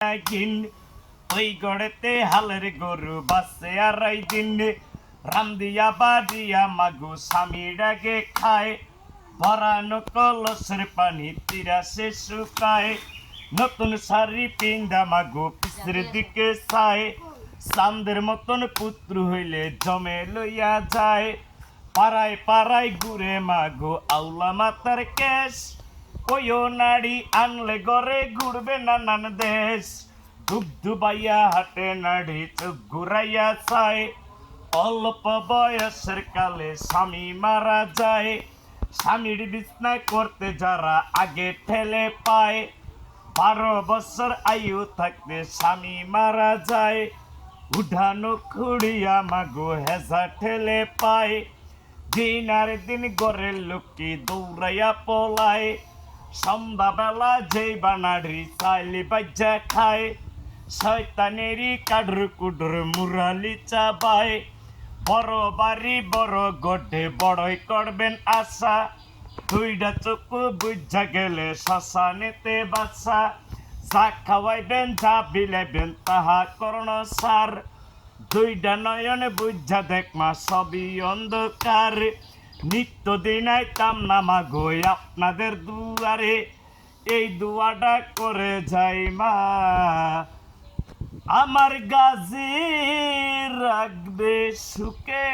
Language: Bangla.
একদিন ওই গড়েতে হালের গরু বাসে আড়াই দিন রামদিয়া বাড়িয়া মাগু স্বামী ডাকে খায় ভরানো কলসের পানি তিরাসে শুকায় নতুন শাড়ি পিন্দা মাগু পিসের দিকে চায় চান্দের মতন পুত্র হইলে জমে লইয়া যায় পাড়ায় পাড়ায় ঘুরে মাগো আউলা মাতার কেশ কয়ো নাড়ি আনলে গড়ে ঘুরবে নানান দেশ ডুব ডুবাইয়া হাটে নাড়ি চোখ ঘুরাইয়া চায় অল্প বয়সের কালে স্বামী মারা যায় স্বামীর বিছনা করতে যারা আগে ঠেলে পায় 12 বছর আয়ু থাকতে স্বামী মারা যায় উঠানো খুঁড়িয়া মাগো হেসা ঠেলে পায় দিন আর দিন গড়ের লোকটি দৌড়াইয়া পলায় সন্ধ্যাবেলা যেই বানাড়ি চাইলি বাজ্যা খায় শয়তানেরই কাডর কুডর মুরালি চাবায় বড় বাড়ি বড় গড্ডে বড়ই করবেন আশা দুইটা চক্ষু বুঝা গেলে শ্মশানেতে বাসা যা খাওয়াইবেন যা বিলাইবেন তাহা করণ সার দুইটা নয়ন বুঝা দেখমা সবই অন্ধকার নিত্য দিন আইতাম না মাগো আপনাদের দুয়ারে এই দুয়াটা করে যাই মা আমার গাজি রাখবে সুখে।